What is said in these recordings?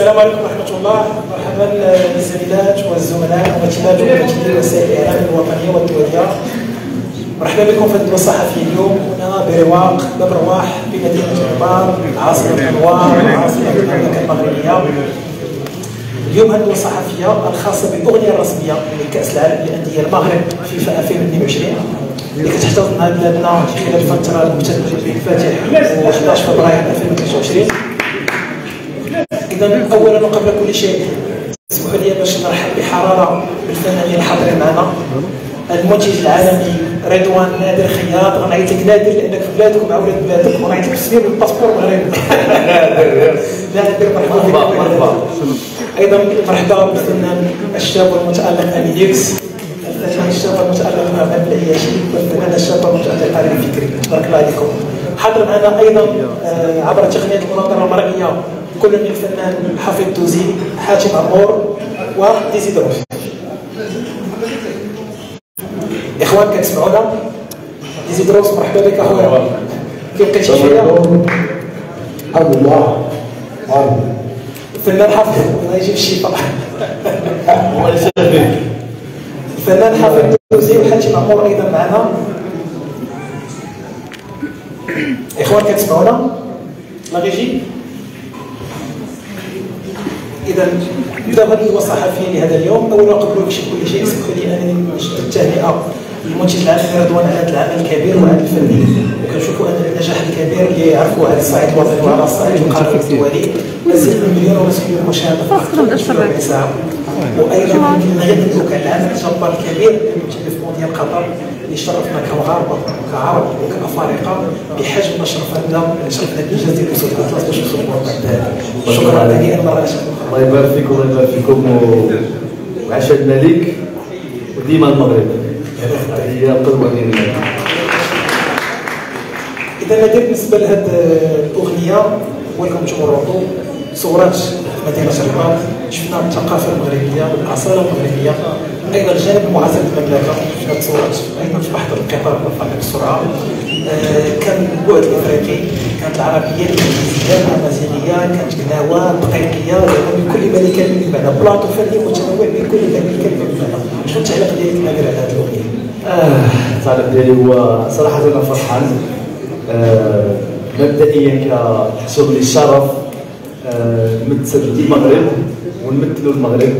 السلام عليكم ورحمة الله. مرحبا بالزميلات والزملاء وممثلات وممثلي وسائل الإعلام الوطنية والدولية. مرحبا بكم في الندوة الصحفية اليوم هنا برواق باب رواح بمدينة الرباط عاصمة الأنوار عاصمة المملكة المغربية. اليوم الندوة الصحفية الخاصة بالأغنية الرسمية لكأس العالم للأندية المغرب فيفا 2022 اللي كتحتضنها بلادنا خلال الفترة الممتدة بين فاتح و11 فبراير 2023. إذا أولا وقبل كل شيء اسمحوا لي باش نرحب بحرارة بالفنانين الحاضرين معنا. المنتج العالمي رضوان نادر خياط، غنعيط لك نادر لأنك في بلادك ومع ولاد بلادك، وغنعيط لك بالسمير بالباسبور المغربي. نادر مرحبا. أيضا مرحبا بالفنان الشاب والمتألق أميديكس، الفنان الشاب والمتألق أمام العياشي، والفنان الشاب والمتألق علي الفكري. بارك الله عليكم. حاضر معنا أيضا عبر تقنية المناظرة المرئية كل من الفنان حفيظ دوزي، حاتم عمور وديزيدروس. اخوان كتسمعونا؟ ديزيدروس مرحبا بك اخويا. كيف بقيتي شويه؟ الحمد لله. الفنان حفيظ الله يجيب الشفاء. الفنان حفيظ دوزي وحاتم عمور ايضا معنا. اخوان كتسمعونا؟ لا غيجي؟ إذا نبدأ الندوة الصحفية لهذا اليوم. أولا قبل كل شيء اسمحوا لي أنني نشكر التهنئة للمنتج العالمي رضوان على هذا العمل الكبير وهذا الفني، وكنشوفوا أن النجاح الكبير اللي يعرفوا على الصعيد الوطني وعلى الصعيد القاري الدولي نزيد من مليون ونصف مليون مشاهدة في 48 ساعة. وأيضا يمكن غير ندوك على العمل الجبار الكبير للمتلف مونديال قطر اللي شرفنا كمغاربة وكعرب وكأفارقة بحجم ما شرفنا بالجزيرة الأسود الأطلس باش نوصلوا بعد. شكرا ثانيا مرة. الله يبارك فيكم، الله يبارك فيكم، وعاش الملك وديما المغرب. هي قدوة ديالنا. إذا نادر بالنسبة لهذه الأغنية ولكم جمهوركم صورات مدينة الرباط، شفنا الثقافة المغربية والأصالة المغربية، أيضا الجانب المعاصر للمملكة، شفنا تصورات أيضا في بحث القطار والفائق السرعة، كان البعد الإفريقي، كانت العربية الإنجليزية الأمازيغية، كانت كناوة البقيقية، من كل ملكة من المعنى، بلاطو فني متنوع من كل ملكة من المعنى. شنو التعليق ديالك نادر على هذه الأغنية؟ التعليق ديالي هو صراحة أنا فرحان. مبدئيا كتحسب لي الشرف نمثل المغرب ونمثلوا المغرب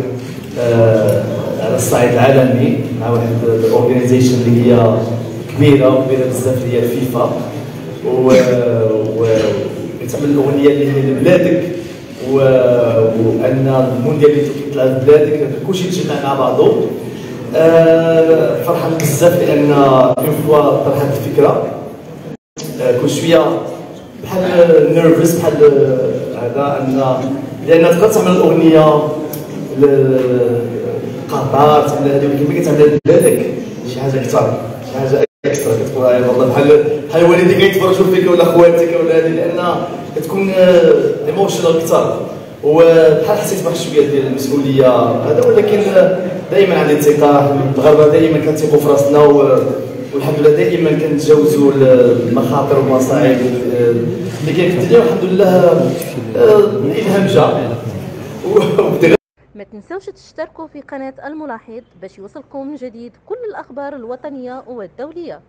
على الصعيد العالمي مع واحد الاورجانيزيشن اللي هي كبيره بزاف، اللي هي الفيفا، وكتعمل الاغنيه اللي هي لبلادك، وان المونديال اللي كيطلع لبلادك كلشي يتجمع مع بعضو. فرحان بزاف لان اون فوا طرحت الفكره كل شويه بحال نيرفس بحال هذا، لان تقدر تعمل الاغنيه لقطار تعمل هذه، ولكن ملي كتعملها لبلادك شي حاجه اكثر، شي حاجه اكثر كتكون والله بحال والديك كيتفرجوا فيك ولا خواتك ولا هذه، لان كتكون ايموشنال اكثر، وبحال حسيت بواحد شويه ديال المسؤوليه هذا. ولكن دائما عندي الثقه، المغاربه دائما كنثقوا في راسنا، والحمد لله دائما كنتجاوزوا المخاطر والمصاعب اللي كاين في الدنيا، والحمد لله الالهام جا. ما تنسوش تشتركوا في قناة الملاحظ باش يوصلكم جديد كل الأخبار الوطنية والدولية.